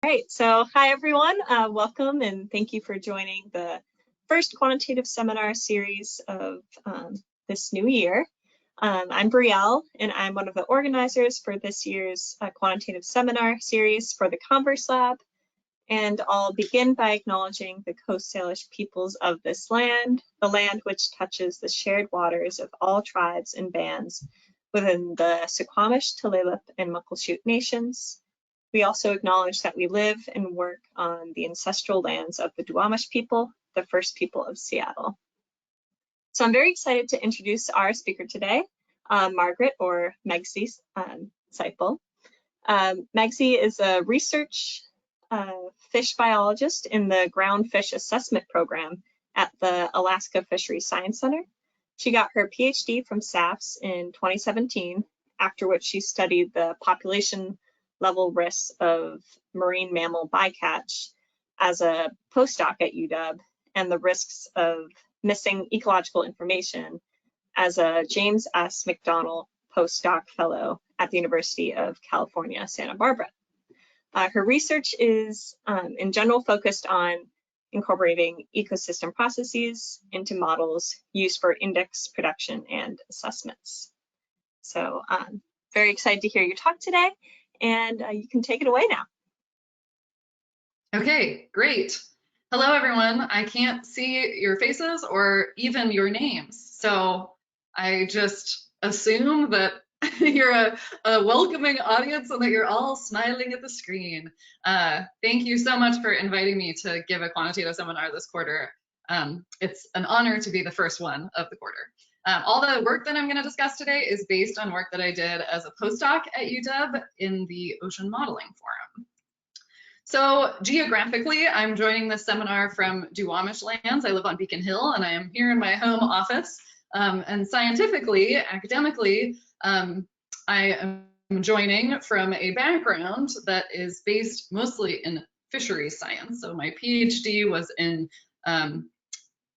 Great, so hi everyone, welcome and thank you for joining the first quantitative seminar series of this new year. I'm Brielle and I'm one of the organizers for this year's quantitative seminar series for the Converse Lab. And I'll begin by acknowledging the Coast Salish peoples of this land, the land which touches the shared waters of all tribes and bands within the Suquamish, Tulalip, and Muckleshoot nations. We also acknowledge that we live and work on the ancestral lands of the Duwamish people, the first people of Seattle. So I'm very excited to introduce our speaker today, Margaret or Megsie Siple. Megsie is a research fish biologist in the ground fish assessment program at the Alaska Fisheries Science Center. She got her PhD from SAFS in 2017, after which she studied the population level risks of marine mammal bycatch as a postdoc at UW and the risks of missing ecological information as a James S. McDonnell postdoc fellow at the University of California, Santa Barbara. Her research is in general focused on incorporating ecosystem processes into models used for index production and assessments. So I'm very excited to hear your talk today. And you can take it away now. Okay, great. Hello, everyone. I can't see your faces or even your names, so I just assume that you're a welcoming audience and that you're all smiling at the screen. Thank you so much for inviting me to give a quantitative seminar this quarter. It's an honor to be the first one of the quarter. All the work that I'm going to discuss today is based on work that I did as a postdoc at UW in the Ocean Modeling Forum. So geographically, I'm joining this seminar from Duwamish lands. I live on Beacon Hill and I am here in my home office. And scientifically, academically, I am joining from a background that is based mostly in fisheries science. So my PhD was in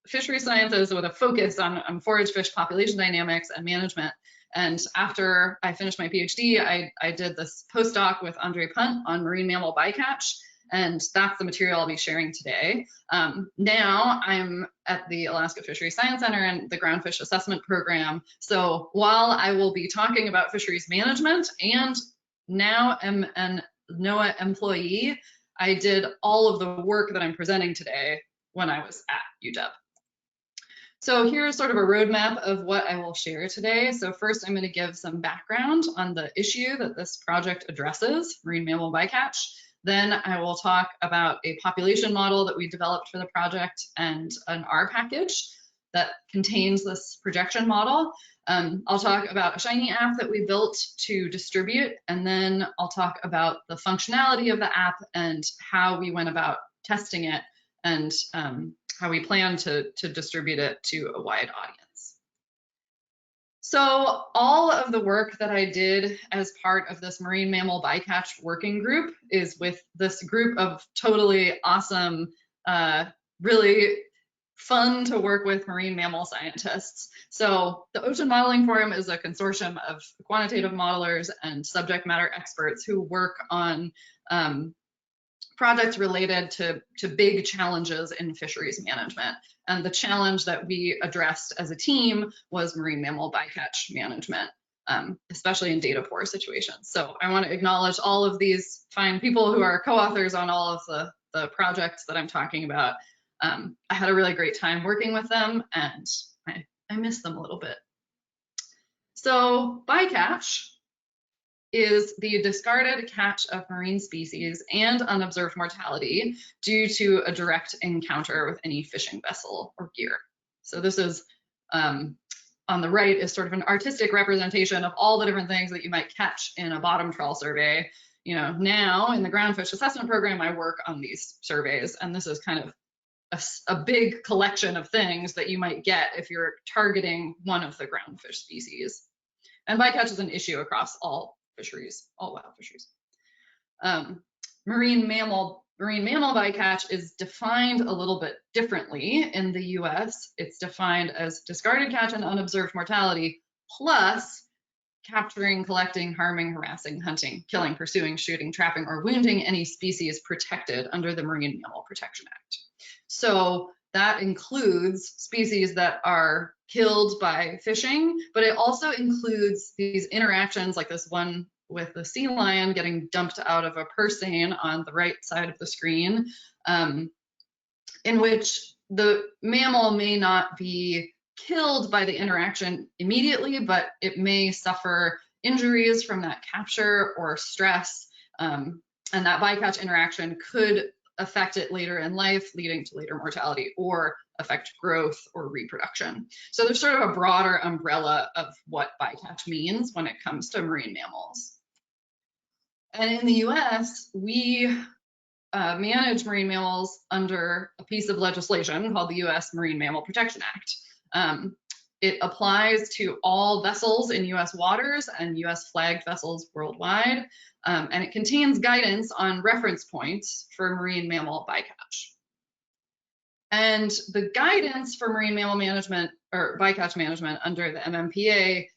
fisheries sciences with a focus on forage fish population dynamics and management. And after I finished my PhD, I did this postdoc with Andre Punt on marine mammal bycatch, and that's the material I'll be sharing today. Now I'm at the Alaska Fisheries Science Center and the Ground Fish Assessment Program. So while I will be talking about fisheries management and now am an NOAA employee, I did all of the work that I'm presenting today when I was at UW. So here's sort of a roadmap of what I will share today. So first, I'm going to give some background on the issue that this project addresses, marine mammal bycatch. Then I will talk about a population model that we developed for the project and an R package that contains this projection model. I'll talk about a Shiny app that we built to distribute, and then I'll talk about the functionality of the app and how we went about testing it and how we plan to distribute it to a wide audience. So all of the work that I did as part of this marine mammal bycatch working group is with this group of totally awesome, really fun to work with marine mammal scientists. So the Ocean Modeling Forum is a consortium of quantitative modelers and subject matter experts who work on projects related to big challenges in fisheries management. And the challenge that we addressed as a team was marine mammal bycatch management, especially in data poor situations. So I want to acknowledge all of these fine people who are co-authors on all of the projects that I'm talking about. I had a really great time working with them and I miss them a little bit. So bycatch is the discarded catch of marine species and unobserved mortality due to a direct encounter with any fishing vessel or gear. So this is, on the right, is sort of an artistic representation of all the different things that you might catch in a bottom trawl survey. You know, now in the ground fish assessment program, I work on these surveys, and this is kind of a big collection of things that you might get if you're targeting one of the ground fish species. And bycatch is an issue across all fisheries, all wild fisheries. Marine mammal bycatch is defined a little bit differently in the US. It's defined as discarded catch and unobserved mortality plus capturing, collecting, harming, harassing, hunting, killing, pursuing, shooting, trapping, or wounding any species protected under the Marine Mammal Protection Act. So that includes species that are killed by fishing, but it also includes these interactions like this one with the sea lion getting dumped out of a purse seine on the right side of the screen, in which the mammal may not be killed by the interaction immediately, but it may suffer injuries from that capture or stress, and that bycatch interaction could affect it later in life, leading to later mortality or affect growth or reproduction. So there's sort of a broader umbrella of what bycatch means when it comes to marine mammals. And in the US, we manage marine mammals under a piece of legislation called the US Marine Mammal Protection Act. It applies to all vessels in US waters and US flagged vessels worldwide, and it contains guidance on reference points for marine mammal bycatch. And the guidance for marine mammal management or bycatch management under the MMPA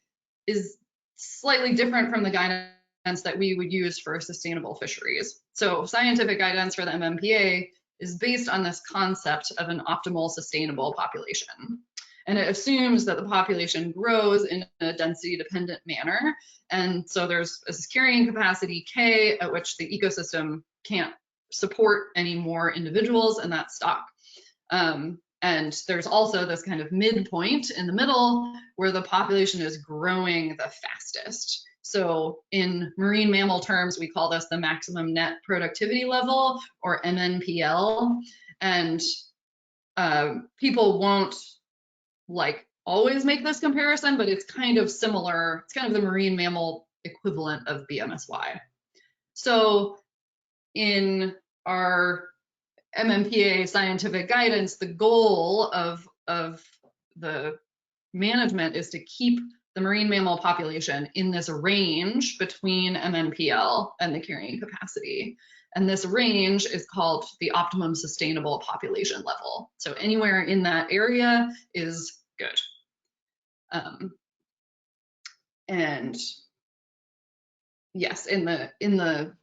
is slightly different from the guidance that we would use for sustainable fisheries. So scientific guidance for the MMPA is based on this concept of an optimal sustainable population. And it assumes that the population grows in a density dependent manner. And so there's this carrying capacity K at which the ecosystem can't support any more individuals in that stock. And there's also this kind of midpoint in the middle where the population is growing the fastest. So in marine mammal terms, we call this the maximum net productivity level, or MNPL. And people won't like always make this comparison, but it's kind of similar. It's kind of the marine mammal equivalent of BMSY. So in our MMPA scientific guidance, the goal of the management is to keep the marine mammal population in this range between MNPL and the carrying capacity. And this range is called the optimum sustainable population level. So anywhere in that area is good. And yes, in the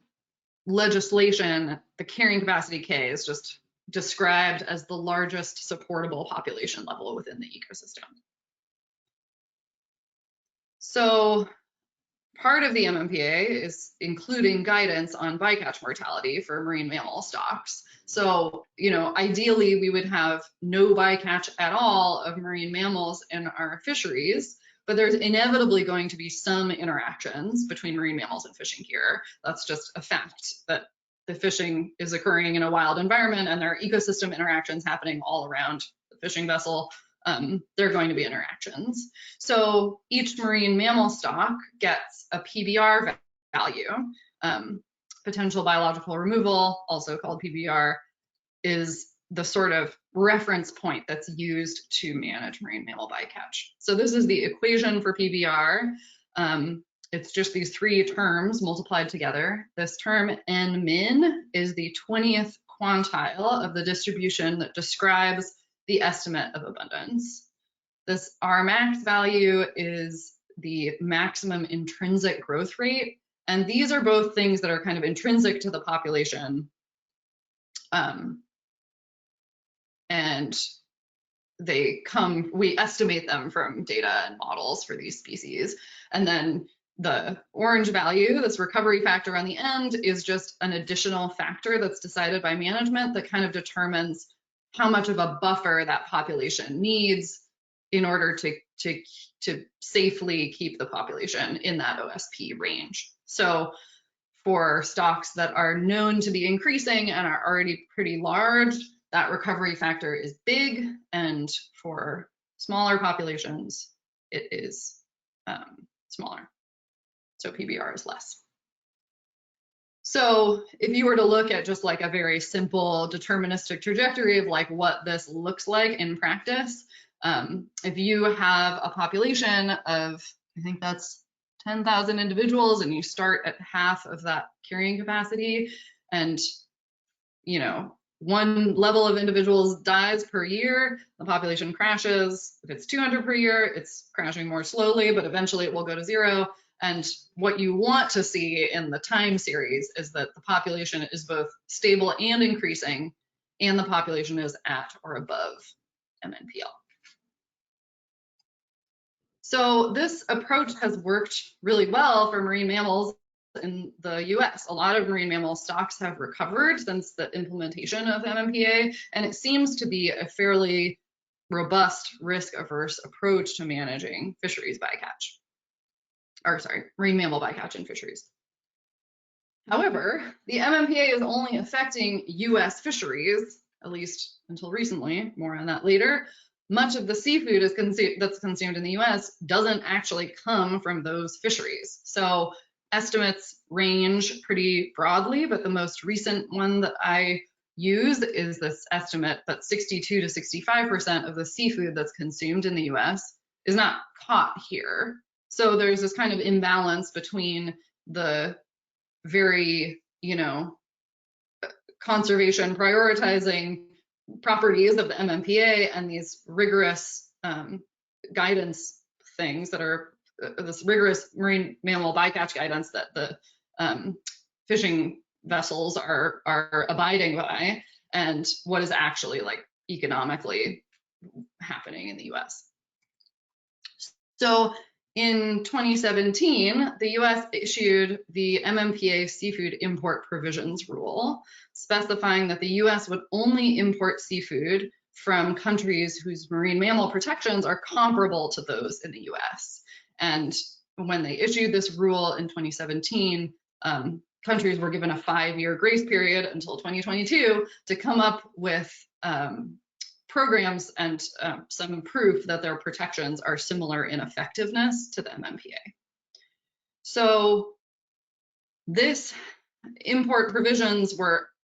legislation, the carrying capacity K is just described as the largest supportable population level within the ecosystem. So part of the MMPA is including guidance on bycatch mortality for marine mammal stocks. So, you know, ideally we would have no bycatch at all of marine mammals in our fisheries, but there's inevitably going to be some interactions between marine mammals and fishing gear. That's just a fact that the fishing is occurring in a wild environment and there are ecosystem interactions happening all around the fishing vessel. There are going to be interactions. So each marine mammal stock gets a PBR value. Potential biological removal, also called PBR, is the sort of reference point that's used to manage marine mammal bycatch. So this is the equation for PBR. It's just these three terms multiplied together. This term N min is the 20th quantile of the distribution that describes the estimate of abundance. This R max value is the maximum intrinsic growth rate. And these are both things that are kind of intrinsic to the population. And we estimate them from data and models for these species. And then the orange value, this recovery factor on the end, is just an additional factor that's decided by management that kind of determines how much of a buffer that population needs in order to safely keep the population in that OSP range. So for stocks that are known to be increasing and are already pretty large, that recovery factor is big, and for smaller populations, it is smaller. So PBR is less. So if you were to look at just like a very simple deterministic trajectory of like what this looks like in practice, if you have a population of, I think that's 10,000 individuals, and you start at half of that carrying capacity, and you know, one level of individuals dies per year, the population crashes. If it's 200 per year, it's crashing more slowly, but eventually it will go to zero. And what you want to see in the time series is that the population is both stable and increasing, and the population is at or above MNPL. So this approach has worked really well for marine mammals in the US. A lot of marine mammal stocks have recovered since the implementation of MMPA, and it seems to be a fairly robust, risk-averse approach to managing fisheries bycatch. Or sorry, marine mammal bycatch in fisheries. However, the MMPA is only affecting US fisheries, at least until recently, more on that later. Much of the seafood that's consumed in the US doesn't actually come from those fisheries. So estimates range pretty broadly, but the most recent one that I use is this estimate that 62 to 65% of the seafood that's consumed in the US is not caught here. So there's this kind of imbalance between the very, conservation prioritizing properties of the MMPA and these rigorous guidance things that are this rigorous marine mammal bycatch guidance that the fishing vessels are abiding by, and what is actually like economically happening in the US. So in 2017, the US issued the MMPA Seafood Import Provisions Rule, specifying that the US would only import seafood from countries whose marine mammal protections are comparable to those in the US. And when they issued this rule in 2017, countries were given a 5-year grace period until 2022 to come up with programs and some proof that their protections are similar in effectiveness to the MMPA. So this import provisions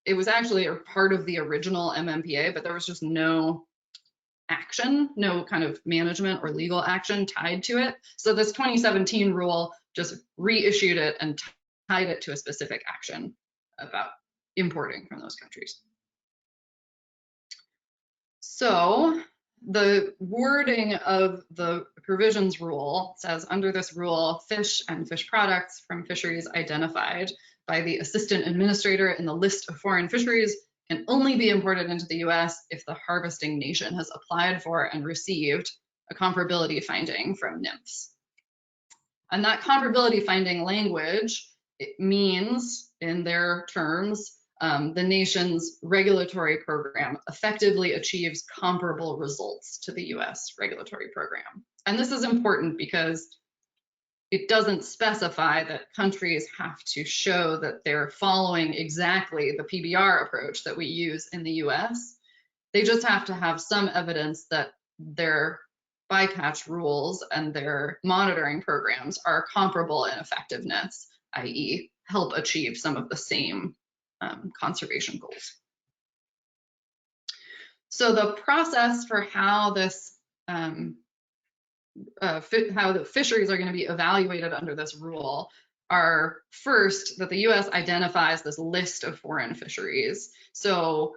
it was actually a part of the original MMPA, but there was just no action, no kind of management or legal action tied to it. So this 2017 rule just reissued it and tied it to a specific action about importing from those countries. So the wording of the provisions rule says, under this rule, fish and fish products from fisheries identified by the assistant administrator in the list of foreign fisheries can only be imported into the US if the harvesting nation has applied for and received a comparability finding from NIMFS. And that comparability finding language, it means, in their terms, the nation's regulatory program effectively achieves comparable results to the US regulatory program. And this is important because it doesn't specify that countries have to show that they're following exactly the PBR approach that we use in the US. They just have to have some evidence that their bycatch rules and their monitoring programs are comparable in effectiveness, i.e., help achieve some of the same conservation goals. So the process for how this how the fisheries are going to be evaluated under this rule are, first, that the US identifies this list of foreign fisheries. So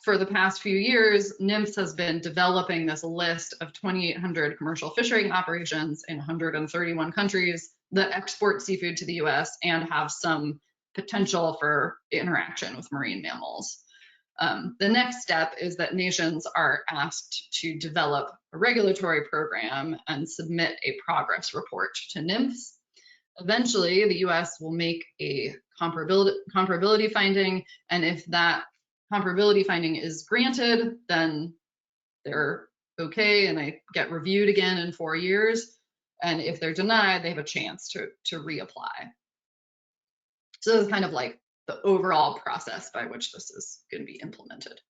for the past few years, NIMFS has been developing this list of 2,800 commercial fishing operations in 131 countries that export seafood to the US and have some potential for interaction with marine mammals. The next step is that nations are asked to develop a regulatory program and submit a progress report to NIMFS. Eventually, the US will make a comparability finding, and if that comparability finding is granted, then they're okay and they get reviewed again in 4 years. And if they're denied, they have a chance to reapply. So this is kind of like the overall process by which this is going to be implemented.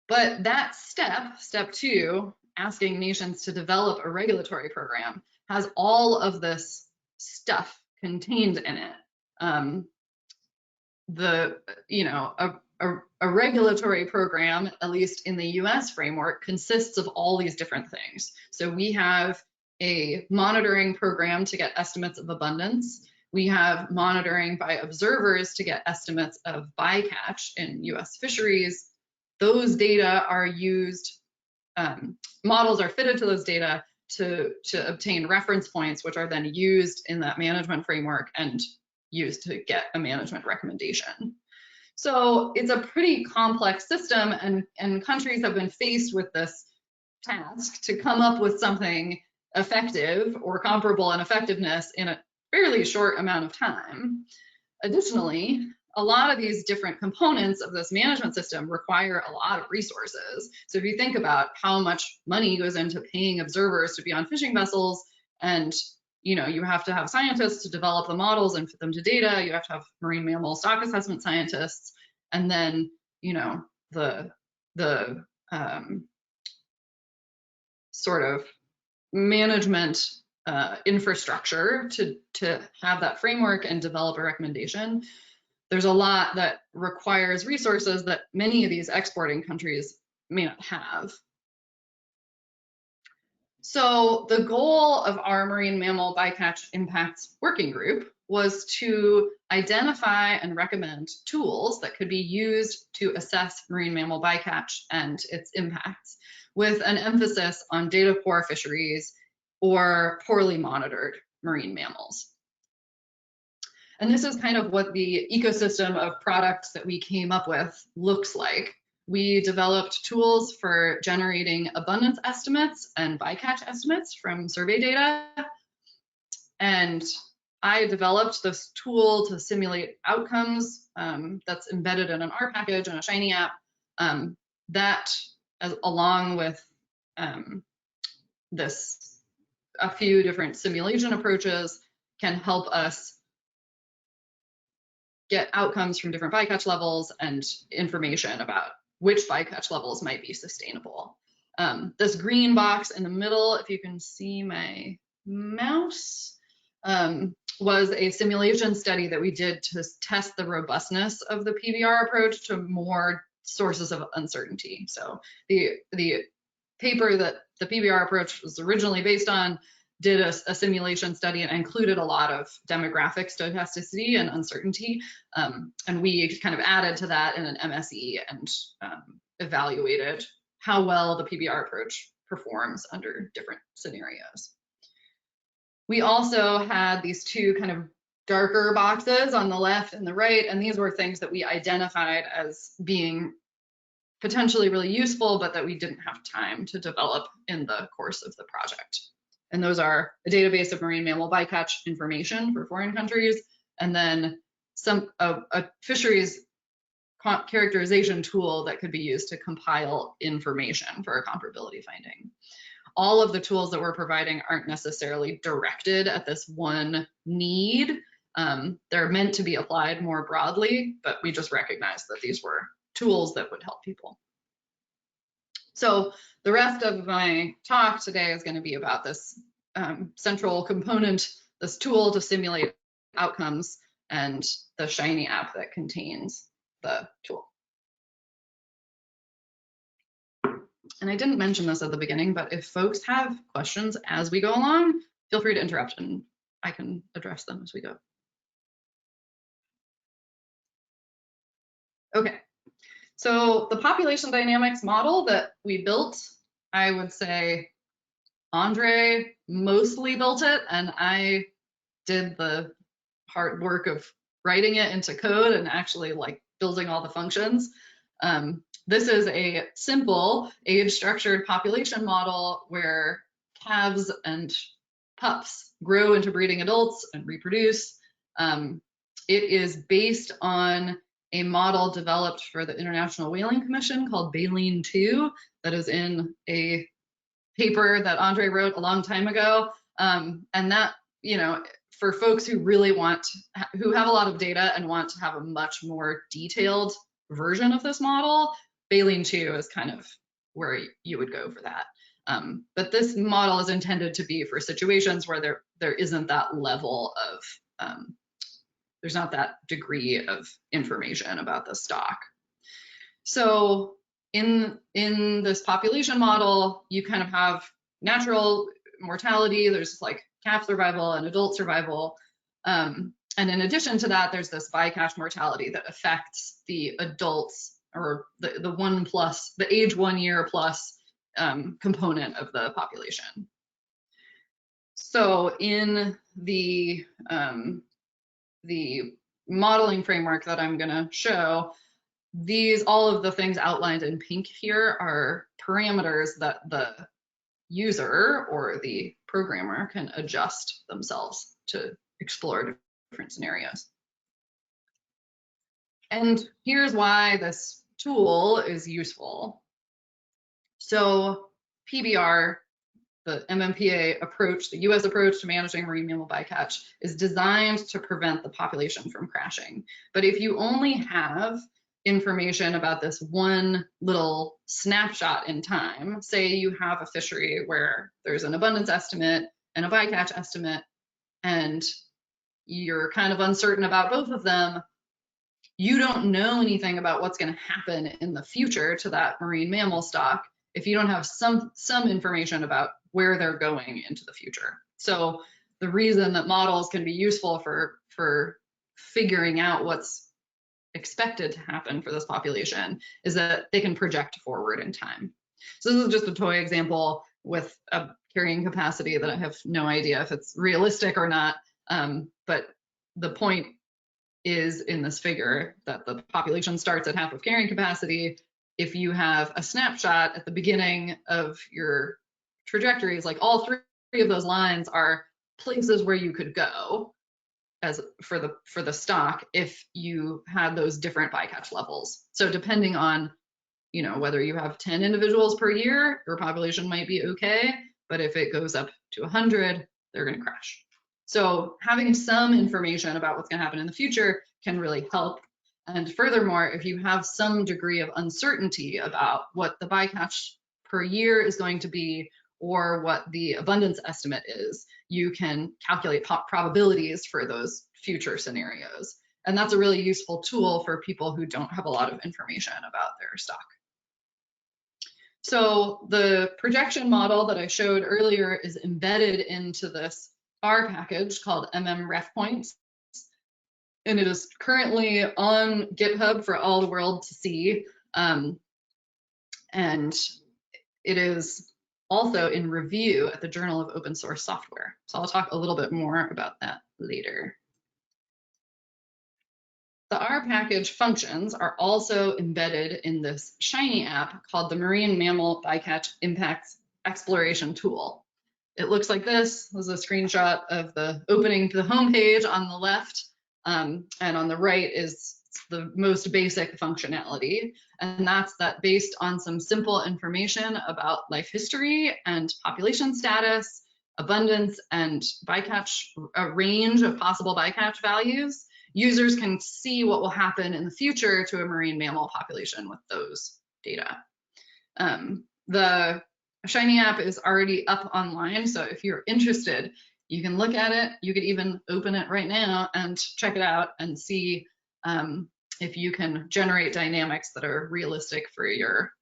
But that step 2, asking nations to develop a regulatory program, has all of this stuff contained in it. A regulatory program, at least in the US framework, consists of all these different things. So we have a monitoring program to get estimates of abundance. We have monitoring by observers to get estimates of bycatch in US fisheries. Those data are used, models are fitted to those data, to obtain reference points, which are then used in that management framework and used to get a management recommendation. So it's a pretty complex system, and countries have been faced with this task to come up with something effective or comparable in effectiveness in a fairly short amount of time. Additionally, a lot of these different components of this management system require a lot of resources. So if you think about how much money goes into paying observers to be on fishing vessels, and you have to have scientists to develop the models and fit them to data, you have to have marine mammal stock assessment scientists, and then the sort of management infrastructure to have that framework and develop a recommendation. There's a lot that requires resources that many of these exporting countries may not have. So the goal of our Marine Mammal Bycatch Impacts Working Group was to identify and recommend tools that could be used to assess marine mammal bycatch and its impacts, with an emphasis on data poor fisheries or poorly monitored marine mammals. And this is kind of what the ecosystem of products that we came up with looks like. We developed tools for generating abundance estimates and bycatch estimates from survey data. And I developed this tool to simulate outcomes that's embedded in an R package and a Shiny app that, along with a few different simulation approaches, can help us get outcomes from different bycatch levels and information about which bycatch levels might be sustainable. This green box in the middle, if you can see my mouse, was a simulation study that we did to test the robustness of the PBR approach to more sources of uncertainty. So the paper that the PBR approach was originally based on did a simulation study and included a lot of demographic stochasticity and uncertainty. And we kind of added to that in an MSE and evaluated how well the PBR approach performs under different scenarios. We also had these two kind of darker boxes on the left and the right, and these were things that we identified as being potentially really useful, but that we didn't have time to develop in the course of the project. And those are a database of marine mammal bycatch information for foreign countries, and then a fisheries characterization tool that could be used to compile information for a comparability finding. All of the tools that we're providing aren't necessarily directed at this one need. They're meant to be applied more broadly, but we just recognized that these were tools that would help people. So the rest of my talk today is going to be about this central component, this tool to simulate outcomes, and the Shiny app that contains the tool. And I didn't mention this at the beginning, but if folks have questions as we go along, feel free to interrupt and I can address them as we go. Okay, so the population dynamics model that we built, I would say Andre mostly built it, and I did the hard work of writing it into code and actually like building all the functions. This is a simple age-structured population model where calves and pups grow into breeding adults and reproduce. It is based on a model developed for the International Whaling Commission called Baleen 2 that is in a paper that Andre wrote a long time ago. And that, for folks who really who have a lot of data and want to have a much more detailed version of this model, Baleen 2 is kind of where you would go for that. But this model is intended to be for situations where there isn't that level of, there's not that degree of information about the stock. So in this population model, you kind of have natural mortality, there's like calf survival and adult survival. And in addition to that, there's this bycatch mortality that affects the adults, or the age 1 year plus component of the population. So in the modeling framework that I'm going to show, all of the things outlined in pink here are parameters that the user or the programmer can adjust themselves to explore different scenarios. And here's why this tool is useful. So PBR, the MMPA approach, the US approach to managing marine mammal bycatch, is designed to prevent the population from crashing. But if you only have information about this one little snapshot in time, say you have a fishery where there's an abundance estimate and a bycatch estimate, and you're kind of uncertain about both of them, you don't know anything about what's going to happen in the future to that marine mammal stock if you don't have some information about where they're going into the future. So the reason that models can be useful for figuring out what's expected to happen for this population is that they can project forward in time. So this is just a toy example with a carrying capacity that I have no idea if it's realistic or not, but the point is in this figure that the population starts at half of carrying capacity. If you have a snapshot at the beginning of your trajectories, like all three of those lines are places where you could go as for the stock if you had those different bycatch levels. So depending on, you know, whether you have 10 individuals per year, your population might be okay, but if it goes up to 100, they're going to crash. So having some information about what's going to happen in the future can really help. And furthermore, if you have some degree of uncertainty about what the bycatch per year is going to be or what the abundance estimate is, you can calculate probabilities for those future scenarios. And that's a really useful tool for people who don't have a lot of information about their stock. So the projection model that I showed earlier is embedded into this R package called MMRefPoints. And it is currently on GitHub for all the world to see. And it is also in review at the Journal of Open Source Software. So I'll talk a little bit more about that later. The R package functions are also embedded in this Shiny app called the Marine Mammal Bycatch Impacts Exploration Tool. It looks like this. This is a screenshot of the opening to the homepage on the left, and on the right is the most basic functionality. And that's that based on some simple information about life history and population status, abundance, and bycatch, a range of possible bycatch values, users can see what will happen in the future to a marine mammal population with those data. The Shiny app is already up online, so if you're interested, you can look at it. You could even open it right now and check it out and see if you can generate dynamics that are realistic for your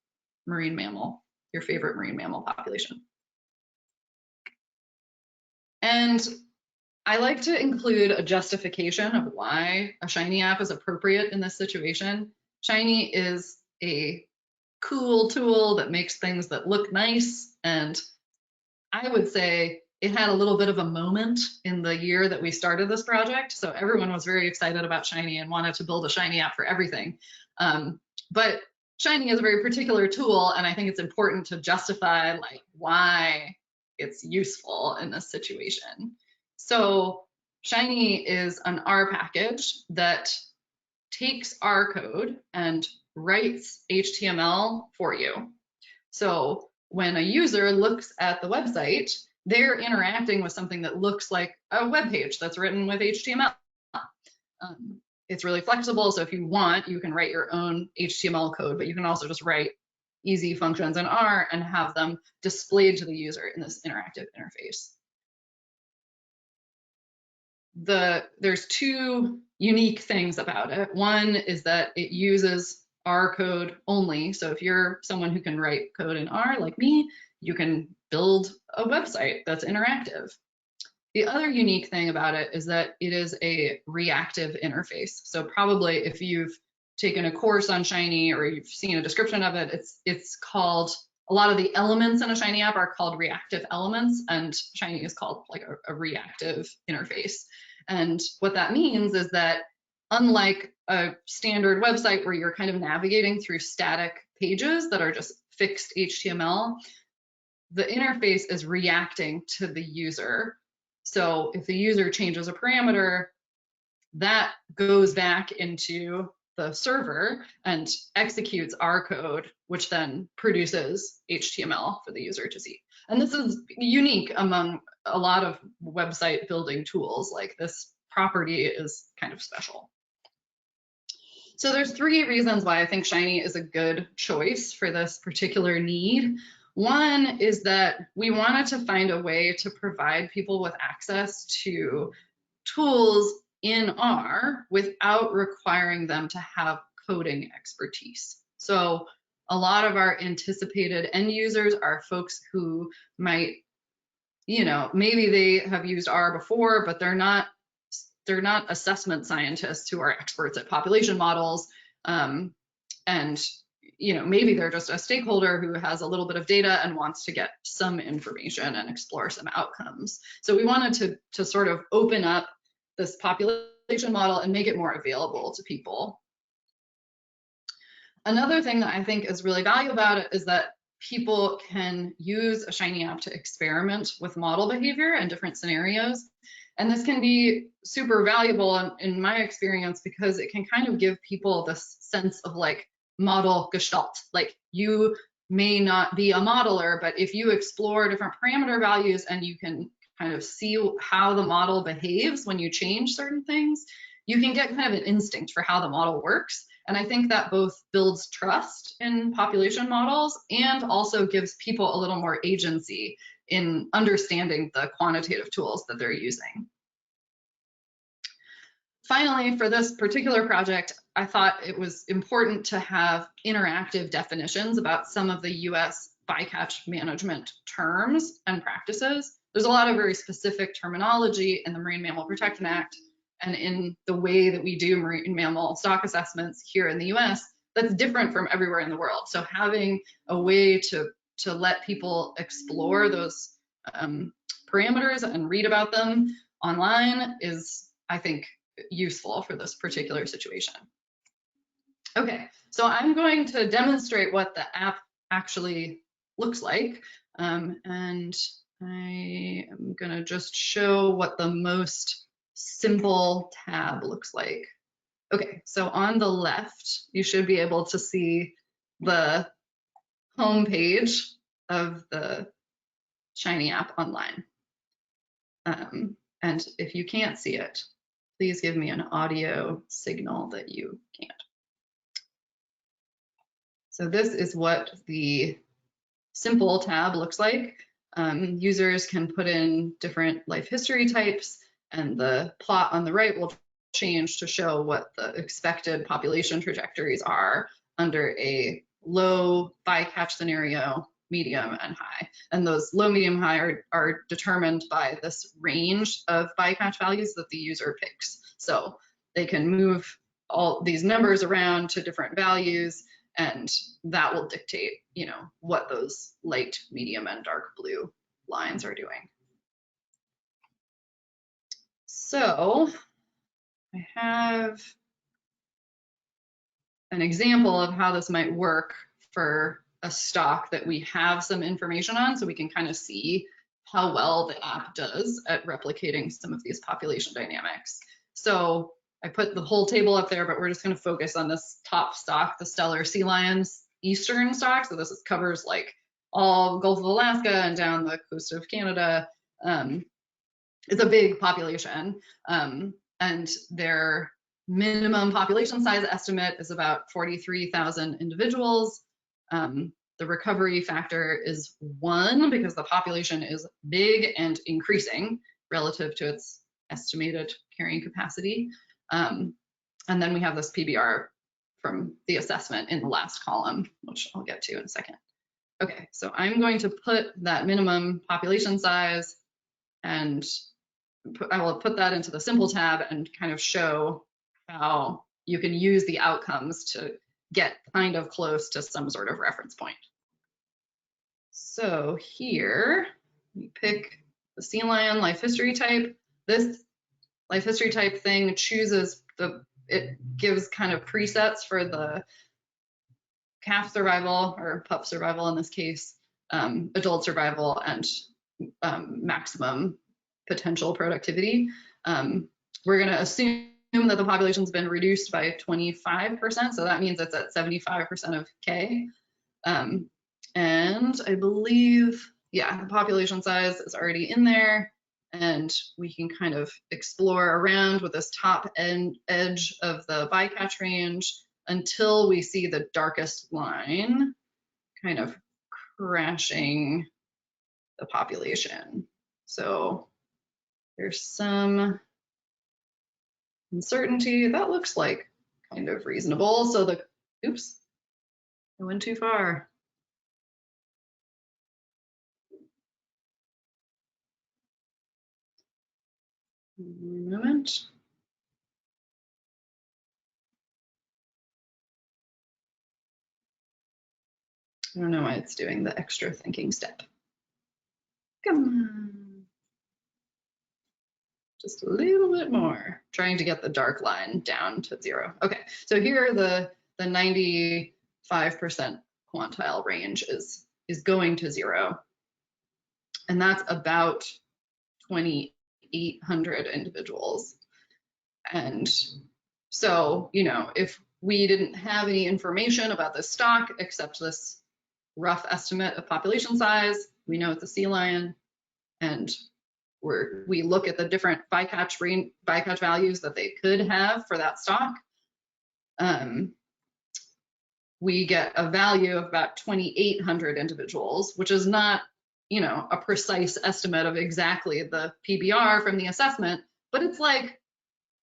marine mammal, your favorite marine mammal population. And I like to include a justification of why a Shiny app is appropriate in this situation. Shiny is a cool tool that makes things that look nice, and I would say it had a little bit of a moment in the year that we started this project. So everyone was very excited about Shiny and wanted to build a Shiny app for everything. But Shiny is a very particular tool, and I think it's important to justify like why it's useful in this situation. So Shiny is an R package that takes R code and writes HTML for you. So when a user looks at the website, they're interacting with something that looks like a web page that's written with HTML. It's really flexible, so if you want, you can write your own HTML code, but you can also just write easy functions in R and have them displayed to the user in this interactive interface. There's two unique things about it. One is that it uses R code only. So if you're someone who can write code in R like me, you can build a website that's interactive. The other unique thing about it is that it is a reactive interface. So probably if you've taken a course on Shiny or you've seen a description of it, it's called a lot of the elements in a Shiny app are called reactive elements, and Shiny is called like a reactive interface. And what that means is that unlike a standard website where you're kind of navigating through static pages that are just fixed HTML, the interface is reacting to the user. So if the user changes a parameter, that goes back into the server and executes our code, which then produces HTML for the user to see. And this is unique among a lot of website building tools. Like, this property is kind of special. So there's 3 reasons why I think Shiny is a good choice for this particular need. One is that we wanted to find a way to provide people with access to tools in R without requiring them to have coding expertise. So a lot of our anticipated end users are folks who might, maybe they have used R before, but they're not assessment scientists who are experts at population models. And maybe they're just a stakeholder who has a little bit of data and wants to get some information and explore some outcomes. So we wanted to sort of open up this population model and make it more available to people. Another thing that I think is really valuable about it is that people can use a Shiny app to experiment with model behavior in different scenarios. And this can be super valuable in my experience, because it can kind of give people this sense of like model gestalt. Like, you may not be a modeler, but if you explore different parameter values and you can kind of see how the model behaves when you change certain things, you can get kind of an instinct for how the model works. And I think that both builds trust in population models and also gives people a little more agency in understanding the quantitative tools that they're using. Finally, for this particular project, I thought it was important to have interactive definitions about some of the US bycatch management terms and practices. There's a lot of very specific terminology in the Marine Mammal Protection Act and in the way that we do marine mammal stock assessments here in the US that's different from everywhere in the world. So having a way to let people explore those parameters and read about them online is, I think, useful for this particular situation. Okay, so I'm going to demonstrate what the app actually looks like. And I am going to just show what the most simple tab looks like. Okay, so on the left, you should be able to see the home page of the Shiny app online. And if you can't see it, please give me an audio signal that you can't. So this is what the simple tab looks like. Users can put in different life history types, and the plot on the right will change to show what the expected population trajectories are under a low bycatch scenario, medium, and high. And those low, medium, high are determined by this range of bycatch values that the user picks. So they can move all these numbers around to different values, and that will dictate, what those light, medium, and dark blue lines are doing. So I have an example of how this might work for a stock that we have some information on, so we can kind of see how well the app does at replicating some of these population dynamics. So I put the whole table up there, but we're just going to focus on this top stock, the Stellar sea lions eastern stock. So this covers like all Gulf of Alaska and down the coast of Canada. It's a big population, and their minimum population size estimate is about 43,000 individuals. The recovery factor is 1 because the population is big and increasing relative to its estimated carrying capacity. And then we have this PBR from the assessment in the last column, which I'll get to in a second. Okay, so I'm going to put that minimum population size, and I will put that into the simple tab and kind of show how you can use the outcomes to get kind of close to some sort of reference point. So here we pick the sea lion life history type. This life history type thing chooses it gives kind of presets for the calf survival or pup survival in this case, adult survival, and maximum potential productivity. We're going to assume that the population's been reduced by 25%, so that means it's at 75% of K. And I believe, yeah, the population size is already in there, and we can kind of explore around with this top edge of the bycatch range until we see the darkest line kind of crashing the population. So there's some uncertainty. That looks like kind of reasonable. So oops, I went too far. One moment. I don't know why it's doing the extra thinking step. Come on. Just a little bit more. Trying to get the dark line down to 0. Okay, so here the 95% quantile range is going to 0. And that's about 2,800 individuals. And so, you know, if we didn't have any information about this stock except this rough estimate of population size, we know it's a sea lion, and we look at the different bycatch values that they could have for that stock, we get a value of about 2,800 individuals, which is not, you know, a precise estimate of exactly the PBR from the assessment, but it's like,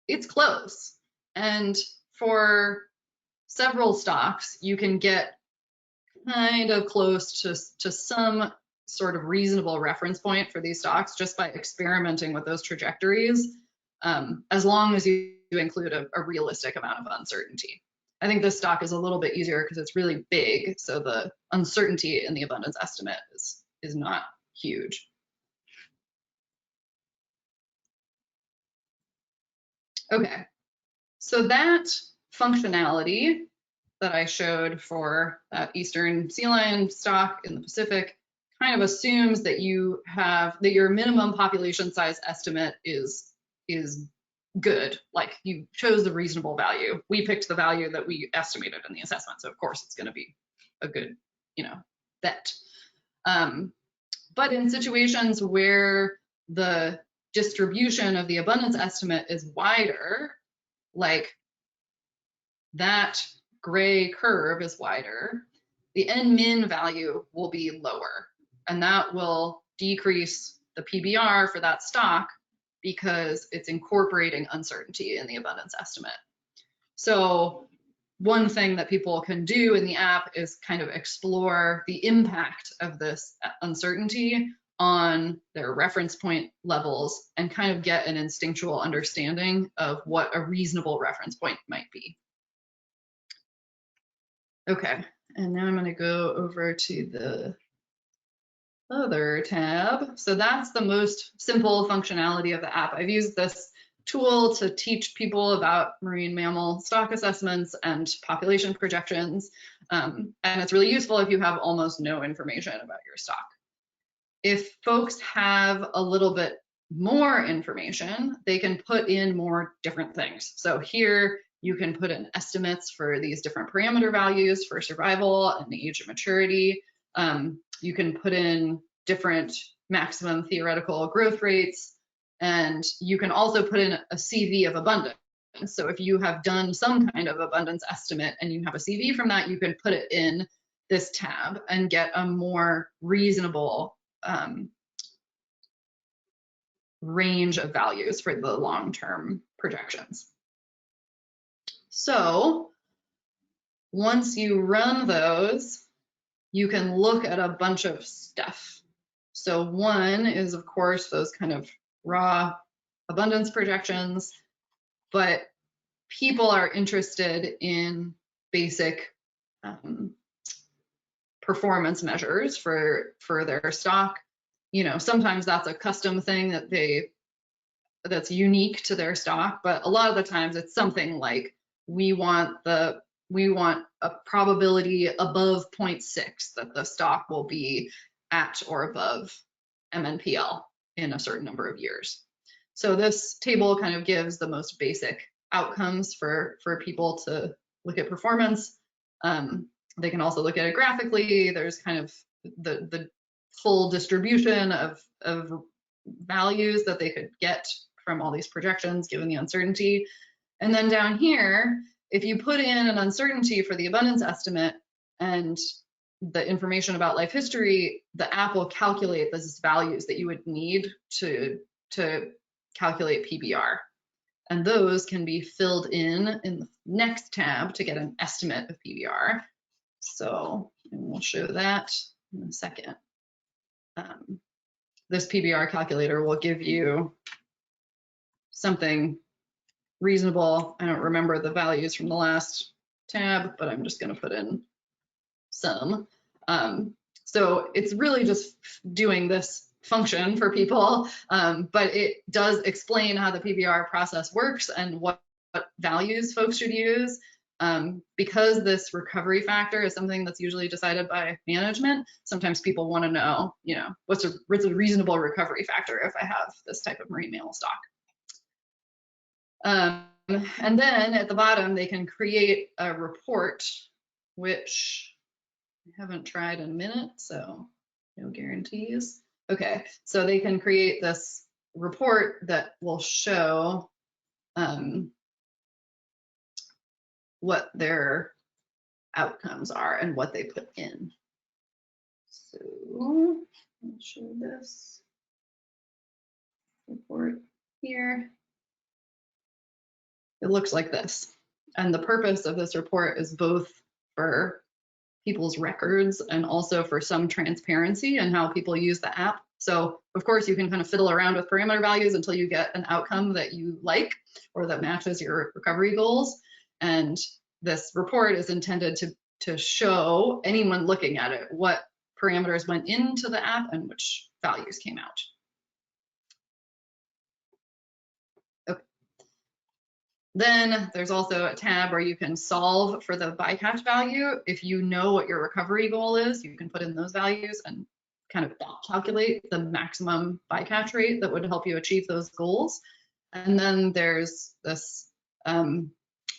it's close. And for several stocks, you can get kind of close to some sort of reasonable reference point for these stocks just by experimenting with those trajectories, as long as you include a realistic amount of uncertainty. I think this stock is a little bit easier because it's really big, so the uncertainty in the abundance estimate is not huge. Okay, so that functionality that I showed for that eastern sea lion stock in the Pacific kind of assumes that your minimum population size estimate is good. Like, you chose the reasonable value. We picked the value that we estimated in the assessment, so of course it's going to be a good, you know, bet. But in situations where the distribution of the abundance estimate is wider, like that gray curve is wider, the N-min value will be lower, and that will decrease the PBR for that stock because it's incorporating uncertainty in the abundance estimate. So one thing that people can do in the app is kind of explore the impact of this uncertainty on their reference point levels and kind of get an instinctual understanding of what a reasonable reference point might be. Okay, and now I'm going to go over to the other tab. So that's the most simple functionality of the app. I've used this tool to teach people about marine mammal stock assessments and population projections, and it's really useful if you have almost no information about your stock. If folks have a little bit more information, they can put in more different things. So here you can put in estimates for these different parameter values for survival and the age of maturity. You can put in different maximum theoretical growth rates, and you can also put in a CV of abundance. So if you have done some kind of abundance estimate and you have a CV from that, you can put it in this tab and get a more reasonable range of values for the long-term projections. So once you run those, you can look at a bunch of stuff. So one is, of course, those kind of raw abundance projections, but people are interested in basic performance measures for their stock. You know, sometimes that's a custom thing that's unique to their stock, but a lot of the times it's something like we want a probability above 0.6 that the stock will be at or above MMPL in a certain number of years. So this table kind of gives the most basic outcomes for people to look at performance. They can also look at it graphically. There's kind of the full distribution of values that they could get from all these projections given the uncertainty. And then down here, if you put in an uncertainty for the abundance estimate and the information about life history, the app will calculate those values that you would need to calculate PBR. And those can be filled in the next tab to get an estimate of PBR. So we'll show that in a second. This PBR calculator will give you something reasonable. I don't remember the values from the last tab, but I'm just going to put in some. So it's really just doing this function for people, but it does explain how the PBR process works and what values folks should use. Because this recovery factor is something that's usually decided by management, sometimes people want to know, you know, what's a reasonable recovery factor if I have this type of marine mammal stock. And then at the bottom, they can create a report, which I haven't tried in a minute, so no guarantees. Okay, so they can create this report that will show what their outcomes are and what they put in. So I'll show this report here. It looks like this. And the purpose of this report is both for people's records and also for some transparency in how people use the app. So of course you can kind of fiddle around with parameter values until you get an outcome that you like or that matches your recovery goals. And this report is intended to show anyone looking at it what parameters went into the app and which values came out. Okay. Then there's also a tab where you can solve for the bycatch value. If you know what your recovery goal is, you can put in those values and kind of calculate the maximum bycatch rate that would help you achieve those goals. And then there's this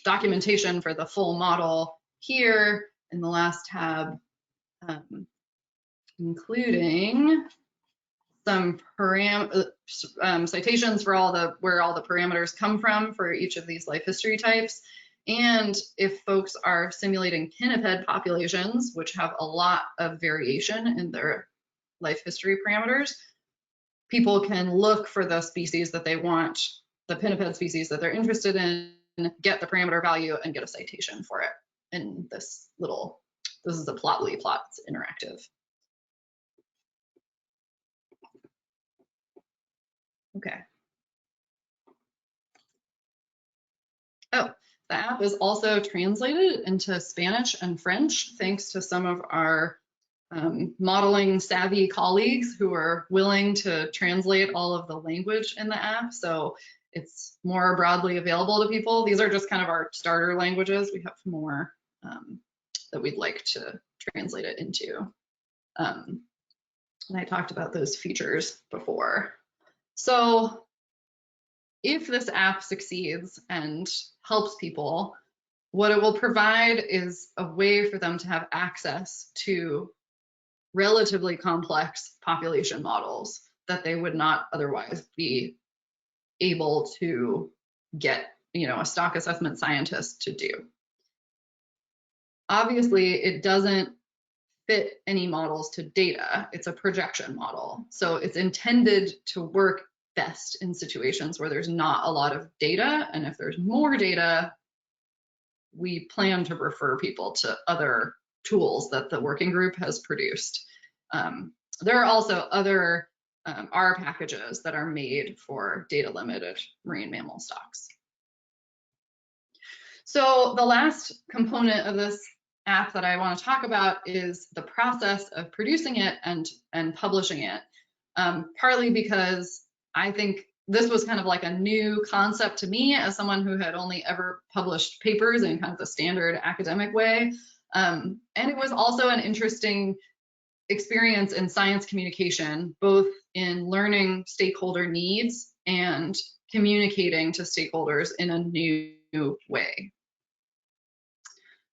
documentation for the full model here in the last tab, including some citations for where all the parameters come from for each of these life history types. And if folks are simulating pinniped populations, which have a lot of variation in their life history parameters, people can look for the species that they want, the pinniped species that they're interested in, get the parameter value and get a citation for it in this is a Plotly plot, it's interactive. Okay. Oh, the app is also translated into Spanish and French, thanks to some of our modeling savvy colleagues who are willing to translate all of the language in the app. So it's more broadly available to people. These are just kind of our starter languages. We have more that we'd like to translate it into. And I talked about those features before. So if this app succeeds and helps people, what it will provide is a way for them to have access to relatively complex population models that they would not otherwise be able to get, you know, a stock assessment scientist to do. Obviously, it doesn't fit any models to data. It's a projection model. So it's intended to work best in situations where there's not a lot of data. And if there's more data, we plan to refer people to other tools that the working group has produced. There are also other R packages that are made for data limited marine mammal stocks. So the last component of this app that I want to talk about is the process of producing it and publishing it. Partly because I think this was kind of like a new concept to me as someone who had only ever published papers in kind of the standard academic way. And it was also an interesting experience in science communication, both in learning stakeholder needs and communicating to stakeholders in a new way.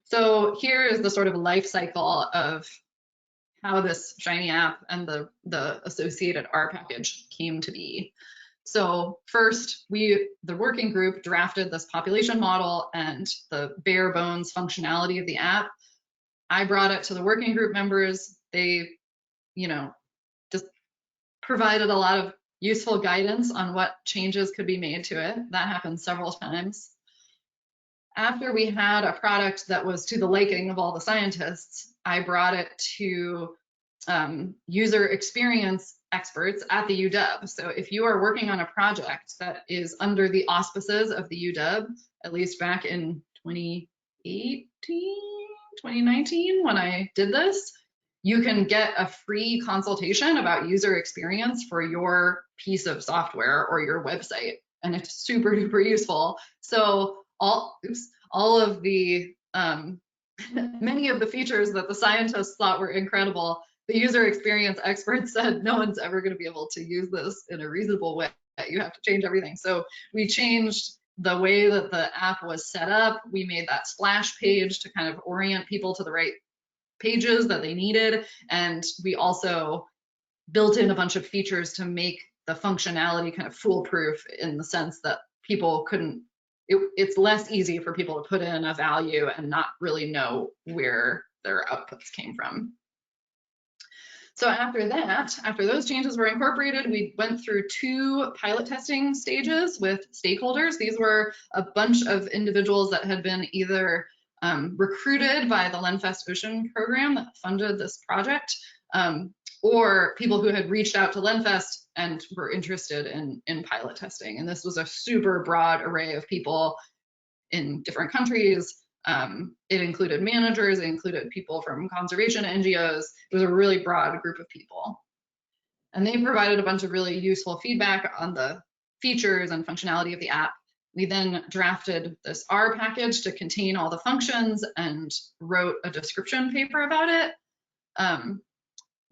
So here is the sort of life cycle of how this Shiny app and the associated R package came to be. So first, the working group drafted this population model and the bare bones functionality of the app. I brought it to the working group members. They, just provided a lot of useful guidance on what changes could be made to it. That happened several times. After we had a product that was to the liking of all the scientists, I brought it to user experience experts at the UW. So if you are working on a project that is under the auspices of the UW, at least back in 2018, 2019, when I did this, you can get a free consultation about user experience for your piece of software or your website. And it's super duper useful. So all of the, many of the features that the scientists thought were incredible, the user experience experts said, no one's ever going to be able to use this in a reasonable way. You have to change everything. So we changed the way that the app was set up. We made that splash page to kind of orient people to the right pages that they needed. And we also built in a bunch of features to make the functionality kind of foolproof in the sense that people couldn't, it's less easy for people to put in a value and not really know where their outputs came from. So after that, after those changes were incorporated, we went through 2 pilot testing stages with stakeholders. These were a bunch of individuals that had been either recruited by the Lenfest Ocean program that funded this project, or people who had reached out to Lenfest and were interested in pilot testing. And this was a super broad array of people in different countries. It included managers, it included people from conservation NGOs. It was a really broad group of people. And they provided a bunch of really useful feedback on the features and functionality of the app. We then drafted this R package to contain all the functions and wrote a description paper about it.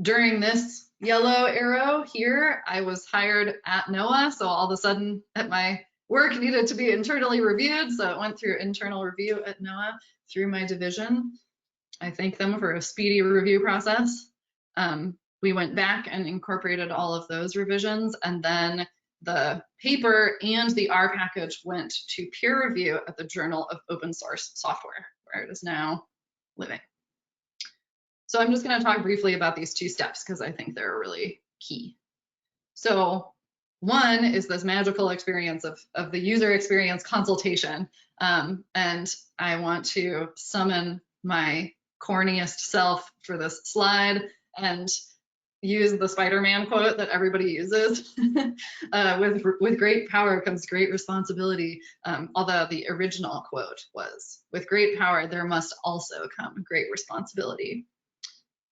During this yellow arrow here, I was hired at NOAA, so all of a sudden my work needed to be internally reviewed, so it went through internal review at NOAA through my division. I thank them for a speedy review process. We went back and incorporated all of those revisions, and then the paper and the R package went to peer review at the Journal of Open Source Software, where it is now living. So I'm just going to talk briefly about these 2 steps because I think they're really key. So one is this magical experience of the user experience consultation. And I want to summon my corniest self for this slide and use the Spider-Man quote that everybody uses. With great power comes great responsibility. Although the original quote was, with great power, there must also come great responsibility.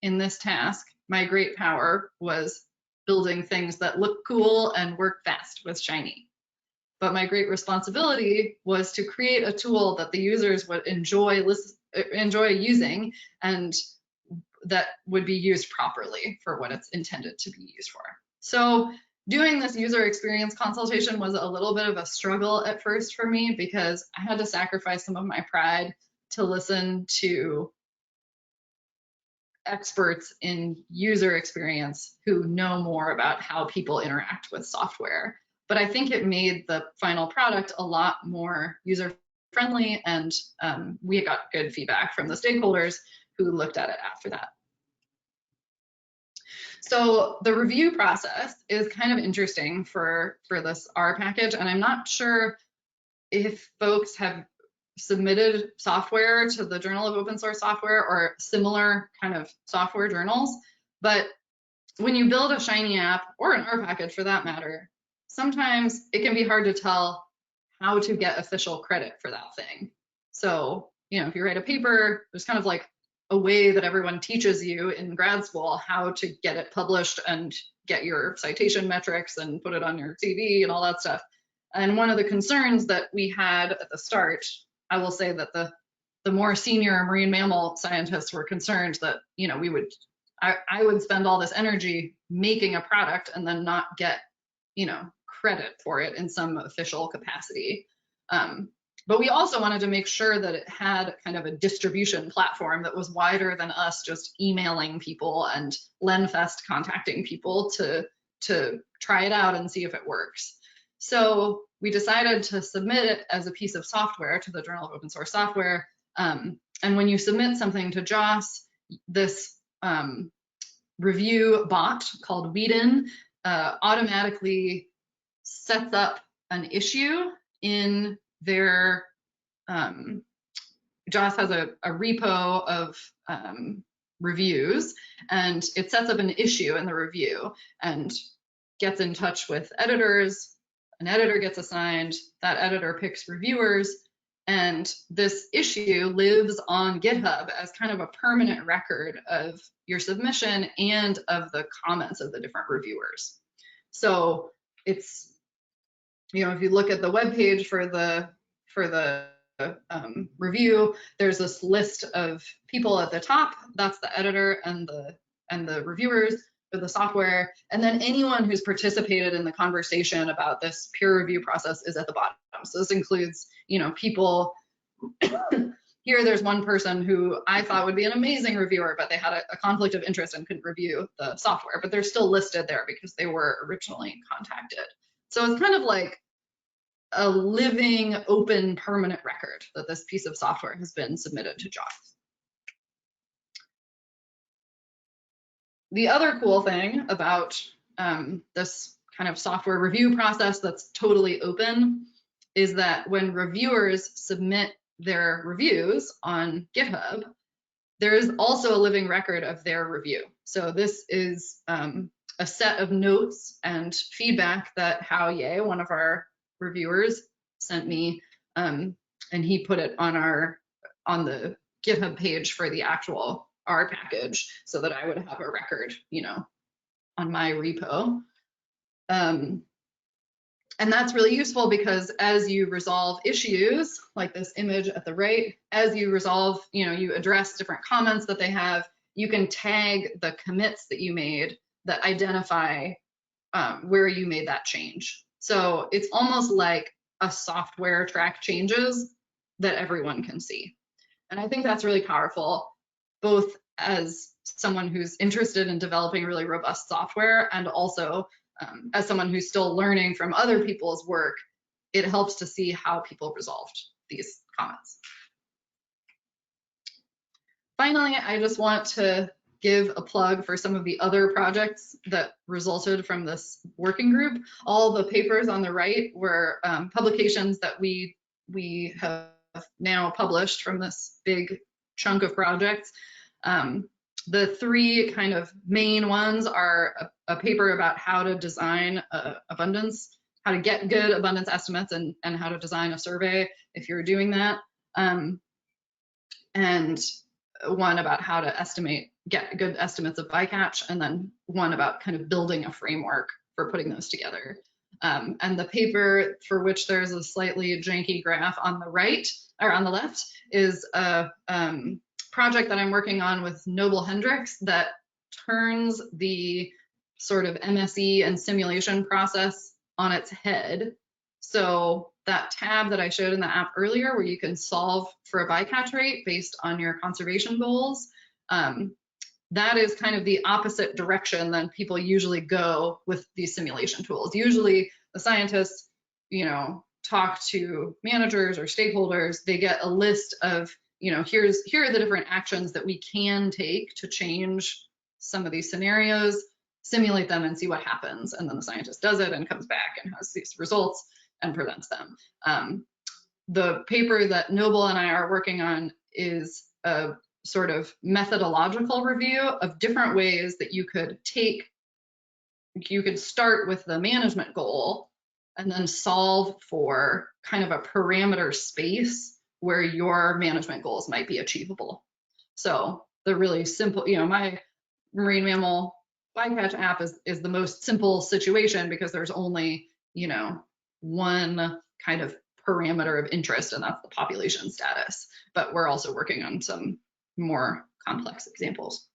In this task, my great power was building things that look cool and work fast with Shiny. But my great responsibility was to create a tool that the users would enjoy using and that would be used properly for what it's intended to be used for. So doing this user experience consultation was a little bit of a struggle at first for me because I had to sacrifice some of my pride to listen to experts in user experience who know more about how people interact with software. But I think it made the final product a lot more user-friendly, and we got good feedback from the stakeholders who looked at it after that. So the review process is kind of interesting for this R package, and I'm not sure if folks have submitted software to the Journal of Open Source Software or similar kind of software journals. But when you build a Shiny app, or an R package for that matter, sometimes it can be hard to tell how to get official credit for that thing. So, if you write a paper, there's kind of like a way that everyone teaches you in grad school how to get it published and get your citation metrics and put it on your CV and all that stuff. And one of the concerns that we had at the start, I will say that the more senior marine mammal scientists were concerned that, you know, I would spend all this energy making a product and then not get, you know, credit for it in some official capacity. But we also wanted to make sure that it had kind of a distribution platform that was wider than us just emailing people and LenFest contacting people to try it out and see if it works. So we decided to submit it as a piece of software to the Journal of Open Source Software. And when you submit something to JOS, this review bot called Weedin automatically sets up an issue in their JOS has a repo of reviews, and it sets up an issue in the review and gets in touch with editors. An editor gets assigned, that editor picks reviewers, and this issue lives on GitHub as kind of a permanent record of your submission and of the comments of the different reviewers. So it's, you know, if you look at the web page for the review, there's this list of people at the top. That's the editor and the reviewers for the software, and then anyone who's participated in the conversation about this peer review process is at the bottom. So this includes, you know, people. Here there's one person who I thought would be an amazing reviewer, but they had a conflict of interest and couldn't review the software, but they're still listed there because they were originally contacted. So it's kind of like a living, open, permanent record that this piece of software has been submitted to JOS. The other cool thing about this kind of software review process that's totally open is that when reviewers submit their reviews on GitHub, there is also a living record of their review. So this is a set of notes and feedback that Hao Ye, one of our reviewers, sent me, and he put it on the GitHub page for the actual R package so that I would have a record, you know, on my repo. And that's really useful because as you resolve issues, like this image at the right, as you resolve, you know, you address different comments that they have, you can tag the commits that you made that identify where you made that change. So it's almost like a software track changes that everyone can see. And I think that's really powerful, both as someone who's interested in developing really robust software and also as someone who's still learning from other people's work. It helps to see how people resolved these comments. Finally, I just want to give a plug for some of the other projects that resulted from this working group. All the papers on the right were publications that we have now published from this big chunk of projects. The three kind of main ones are a paper about how to design abundance, how to get good abundance estimates and how to design a survey if you're doing that. And one about how to get good estimates of bycatch, and then one about kind of building a framework for putting those together. And the paper for which there's a slightly janky graph on the right, or on the left, is a project that I'm working on with Noble Hendricks that turns the sort of MSE and simulation process on its head. So that tab that I showed in the app earlier, where you can solve for a bycatch rate based on your conservation goals, that is kind of the opposite direction than people usually go with these simulation tools. Usually the scientists, you know, talk to managers or stakeholders, they get a list of, you know, here are the different actions that we can take to change some of these scenarios, simulate them and see what happens. And then the scientist does it and comes back and has these results and presents them. The paper that Noble and I are working on is a sort of methodological review of different ways that you could start with the management goal and then solve for kind of a parameter space where your management goals might be achievable. So the really simple, my marine mammal bycatch app is the most simple situation because there's only, one kind of parameter of interest, and that's the population status. But we're also working on some more complex examples.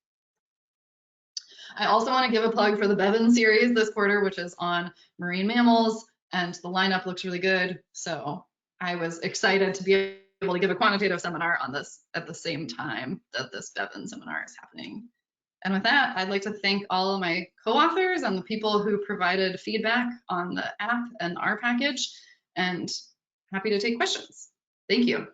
I also want to give a plug for the Bevin series this quarter, which is on marine mammals, and the lineup looks really good. So I was excited to be able to give a quantitative seminar on this at the same time that this Bevin seminar is happening. And with that, I'd like to thank all of my co-authors and the people who provided feedback on the app and our package, and happy to take questions. Thank you.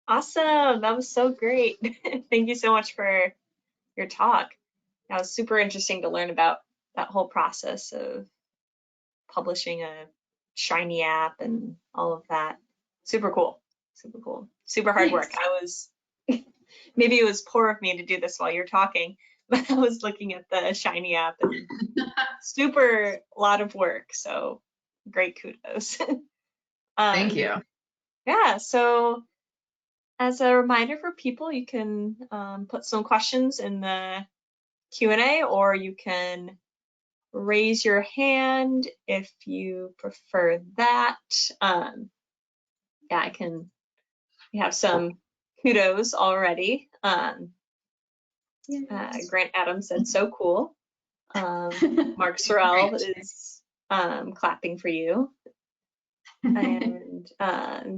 Awesome. That was so great. Thank you so much for your talk. That was super interesting to learn about that whole process of publishing a shiny app and all of that. Super cool. Super cool. Super hard work. I was, maybe it was poor of me to do this while you're talking, but I was looking at the shiny app and super lot of work. So great kudos. Thank you. Yeah, so as a reminder for people, you can put some questions in the Q&A, or you can raise your hand if you prefer that. Yeah, we have some kudos already. Grant Adams said, so cool. Mark Sorrell is clapping for you. And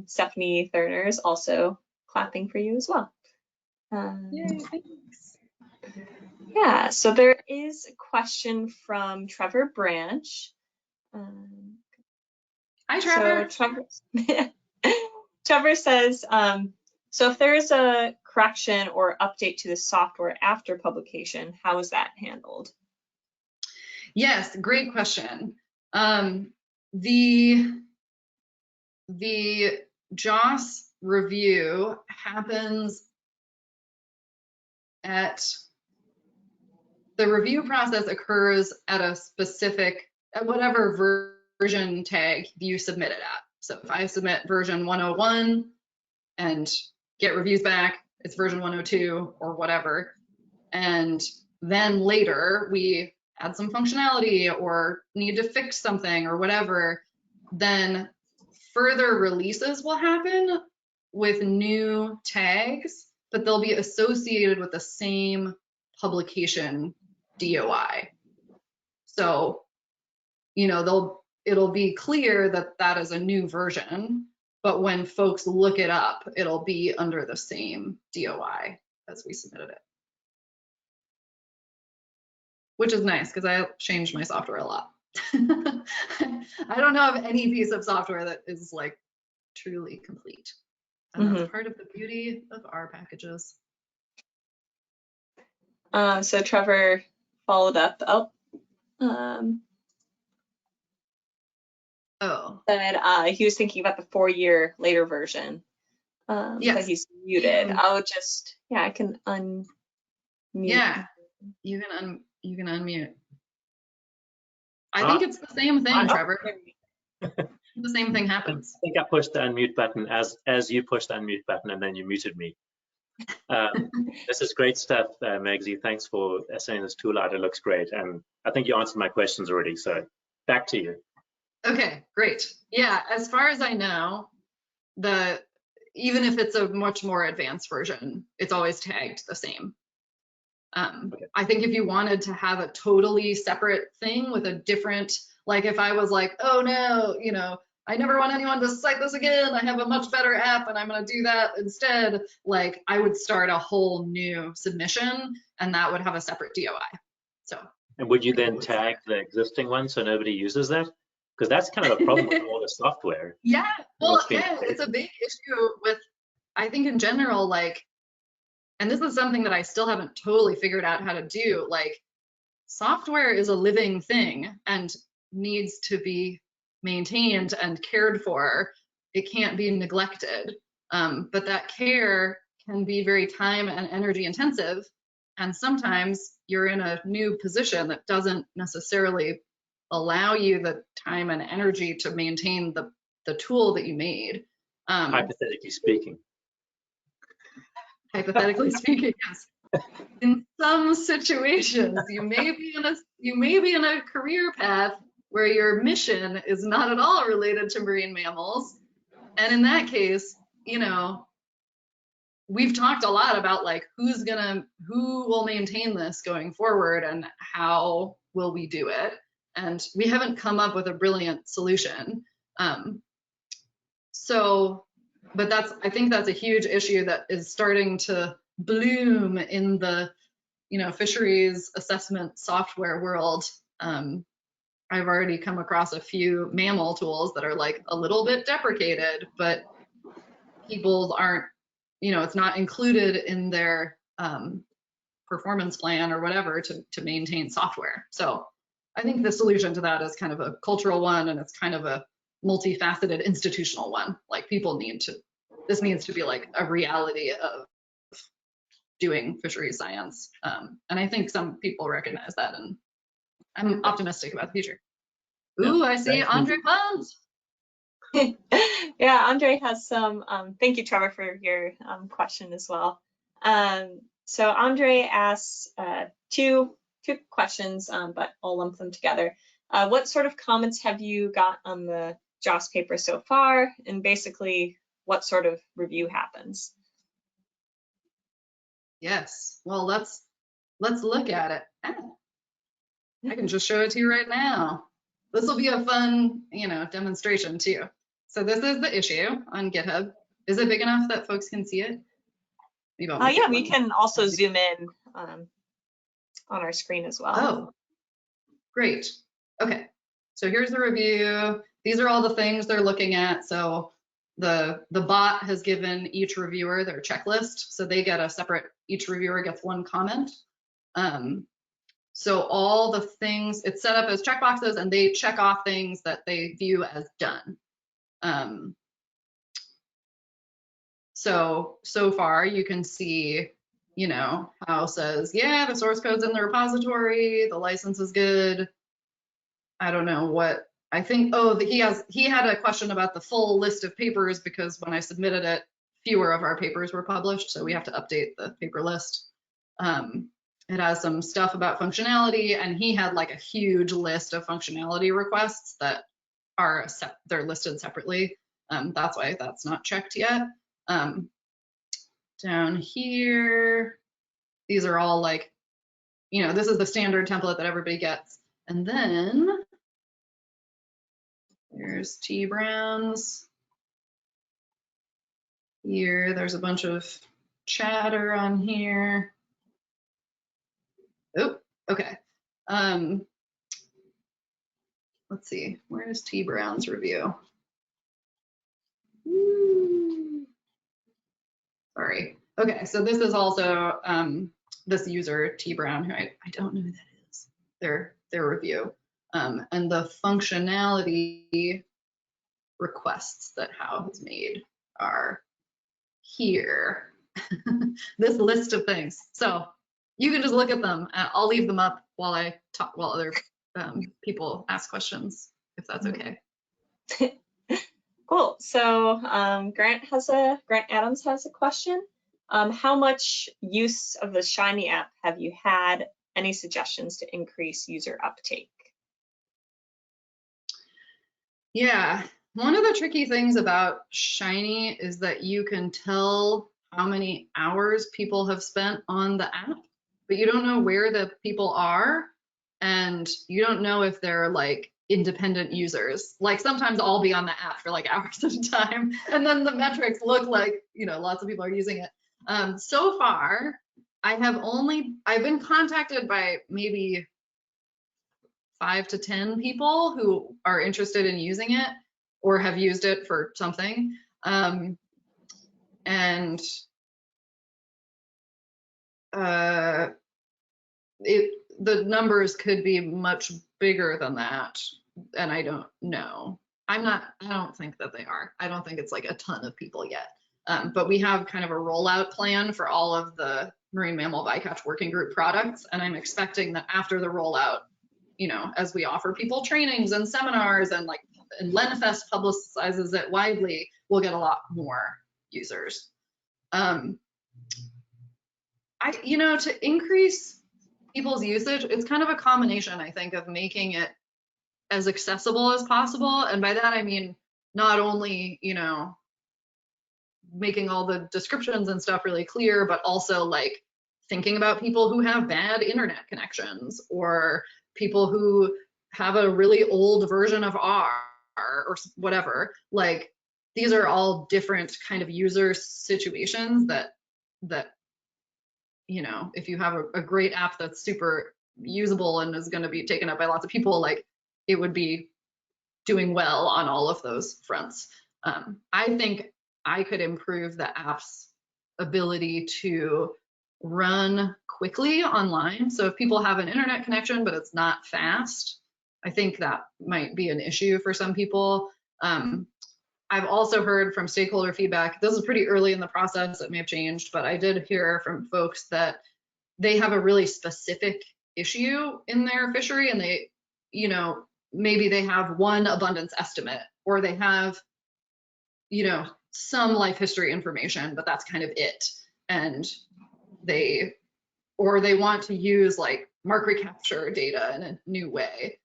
Stephanie Thurner is also clapping for you as well. Yay, thanks. Yeah, so there is a question from Trevor Branch. Hi, Trevor. So Trevor says, so if there is a correction or update to the software after publication, how is that handled? Yes, great question. The JOS review happens the review process occurs at whatever version tag you submit it at. So if I submit version 101 and get reviews back, it's version 102 or whatever. And then later we add some functionality or need to fix something or whatever, then further releases will happen with new tags, but they'll be associated with the same publication DOI. So, it'll be clear that that is a new version, but when folks look it up, it'll be under the same DOI as we submitted it. Which is nice because I changed my software a lot. I don't know of any piece of software that is like truly complete. And that's part of the beauty of our packages. So Trevor followed up. Said he was thinking about the 4-year later version. Yes. But he's muted. I'll just, I can unmute. Yeah, you can unmute. I think it's the same thing, Trevor. The same thing happens. I think I pushed the unmute button as you pushed the unmute button, and then you muted me. This is great stuff, Megsy. Thanks for sending this tool out. It looks great, and I think you answered my questions already. So back to you. Okay, great. Yeah, as far as I know, even if it's a much more advanced version, it's always tagged the same. I think if you wanted to have a totally separate thing with a different, like if I was like, oh no, I never want anyone to cite this again, I have a much better app and I'm going to do that instead, like I would start a whole new submission and that would have a separate DOI. So. And would you then tag the existing one so nobody uses that? Because that's kind of a problem with all the software. Yeah, well, yeah, it's a big issue with, I think in general, like, and this is something that I still haven't totally figured out how to do, like software is a living thing and needs to be maintained and cared for. It can't be neglected, but that care can be very time and energy intensive. And sometimes you're in a new position that doesn't necessarily allow you the time and energy to maintain the tool that you made. Hypothetically speaking. Hypothetically speaking, yes. In some situations, you may be in a career path where your mission is not at all related to marine mammals, and in that case, you know, we've talked a lot about like who will maintain this going forward and how will we do it, and we haven't come up with a brilliant solution. But I think that's a huge issue that is starting to bloom in the, you know, fisheries assessment software world. I've already come across a few mammal tools that are like a little bit deprecated, but people aren't, you know, it's not included in their performance plan or whatever to maintain software. So I think the solution to that is kind of a cultural one, and it's kind of a multifaceted institutional one. Like this needs to be like a reality of doing fisheries science. And I think some people recognize that, and I'm optimistic about the future. Ooh, I see Andre Pons. Yeah, Andre has some, thank you, Trevor, for your question as well. So Andre asks two questions, but I'll lump them together. What sort of comments have you got on the JOS paper so far? And basically, what sort of review happens? Yes, well, let's look at it. I can just show it to you right now. This will be a fun, you know, demonstration too. So this is the issue on GitHub. Is it big enough that folks can see it? Yeah, we can also zoom in on our screen as well. Oh, great. Okay, so here's the review. These are all the things they're looking at. So the bot has given each reviewer their checklist. So they get a separate, each reviewer gets one comment. So all the things, it's set up as checkboxes, and they check off things that they view as done. So far you can see, you know, how it says, yeah, the source code's in the repository, the license is good. I don't know what, I think, oh, he had a question about the full list of papers, because when I submitted it, fewer of our papers were published, so we have to update the paper list. It has some stuff about functionality, and he had like a huge list of functionality requests that are they're listed separately. That's why that's not checked yet. Down here, these are all like, you know, this is the standard template that everybody gets. And then there's T Brown's. Here, there's a bunch of chatter on here. Oh, okay. Let's see, where's T Brown's review? Sorry. Okay, so this is also this user T Brown, who I don't know who that is. Their review, and the functionality requests that Hao has made are here. This list of things. So you can just look at them. I'll leave them up while I talk, while other people ask questions, if that's okay. Cool. So Grant Adams has a question. How much use of the Shiny app have you had? Any suggestions to increase user uptake? Yeah, one of the tricky things about Shiny is that you can tell how many hours people have spent on the app, but you don't know where the people are, and you don't know if they're like independent users. Like sometimes I'll be on the app for like hours at a time, and then the metrics look like, you know, lots of people are using it. So far, I've been contacted by maybe 5 to 10 people who are interested in using it or have used it for something. And the numbers could be much bigger than that, and I don't know. I don't think that they are. I don't think it's like a ton of people yet. But we have kind of a rollout plan for all of the marine mammal bycatch working group products, and I'm expecting that after the rollout, you know, as we offer people trainings and seminars and like and Lenfest publicizes it widely, we'll get a lot more users. To increase people's usage, it's kind of a combination, I think, of making it as accessible as possible. And by that, I mean, not only, making all the descriptions and stuff really clear, but also like thinking about people who have bad internet connections or people who have a really old version of R or whatever. Like, these are all different kind of user situations that if you have a great app that's super usable and is going to be taken up by lots of people, like, it would be doing well on all of those fronts. I think I could improve the app's ability to run quickly online. So if people have an internet connection, but it's not fast, I think that might be an issue for some people. I've also heard from stakeholder feedback, this is pretty early in the process, it may have changed, but I did hear from folks that they have a really specific issue in their fishery, and they, maybe they have one abundance estimate, or they have, some life history information, but that's kind of it. And they want to use like mark recapture data in a new way.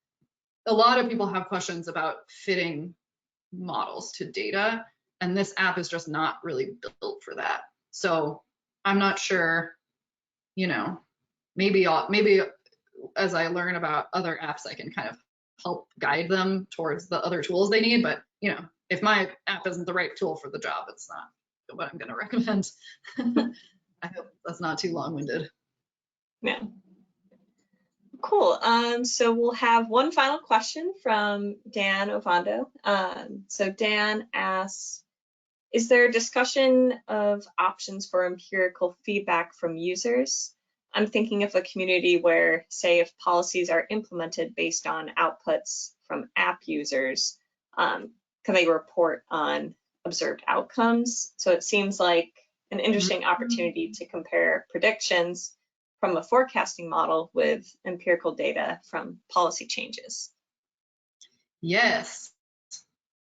A lot of people have questions about fitting models to data, and this app is just not really built for that. So I'm not sure, maybe as I learn about other apps, I can kind of help guide them towards the other tools they need. But if my app isn't the right tool for the job, it's not what I'm going to recommend. I hope that's not too long-winded. Yeah. Cool. So we'll have one final question from Dan Ovando. So Dan asks, is there a discussion of options for empirical feedback from users? I'm thinking of a community where, say, if policies are implemented based on outputs from app users, can they report on observed outcomes? So it seems like an interesting opportunity to compare predictions from a forecasting model with empirical data from policy changes. Yes.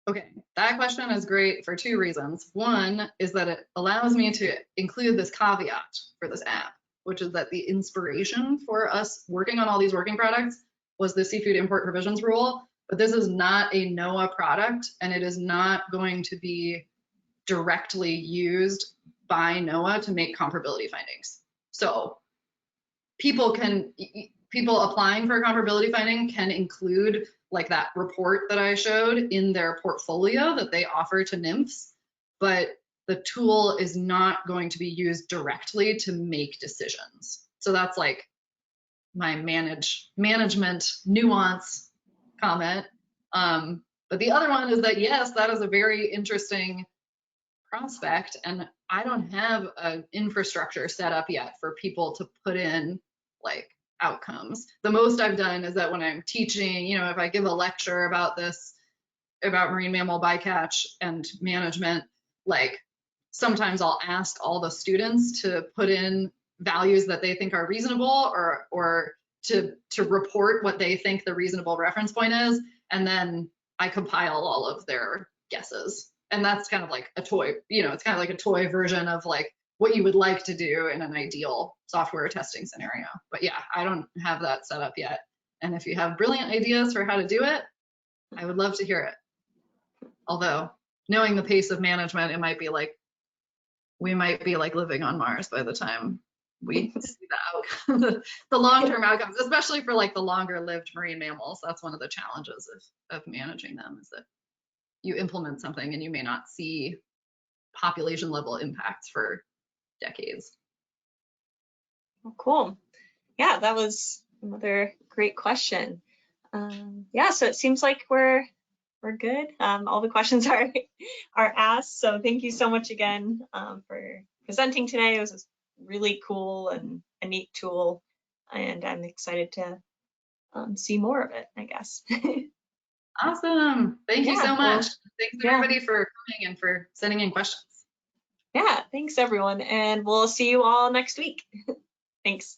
Okay, that question is great for two reasons. One is that it allows me to include this caveat for this app, which is that the inspiration for us working on all these working products was the seafood import provisions rule, but this is not a NOAA product, and it is not going to be directly used by NOAA to make comparability findings. So people applying for a comparability finding can include like that report that I showed in their portfolio that they offer to NMFs, but the tool is not going to be used directly to make decisions. So that's like my management nuance comment. But the other one is that, yes, that is a very interesting prospect, and I don't have an infrastructure set up yet for people to put in like outcomes. The most I've done is that when I'm teaching, if I give a lecture about marine mammal bycatch and management, like sometimes I'll ask all the students to put in values that they think are reasonable, or to report what they think the reasonable reference point is, and then I compile all of their guesses. And that's kind of like a toy, it's kind of like a toy version of like what you would like to do in an ideal software testing scenario. But yeah, I don't have that set up yet. And if you have brilliant ideas for how to do it, I would love to hear it. Although knowing the pace of management, it might be like, we might be like living on Mars by the time we see the outcome, the long-term outcomes, especially for like the longer-lived marine mammals. That's one of the challenges of managing them, is that you implement something and you may not see population level impacts for decades. Oh, cool. Yeah, that was another great question. Yeah, so it seems like we're good. All the questions are asked. So thank you so much again for presenting today. It was really cool and a neat tool, and I'm excited to see more of it, I guess. Awesome. Thank you so much. Thanks everybody for coming and for sending in questions. Yeah, thanks everyone, and we'll see you all next week. Thanks.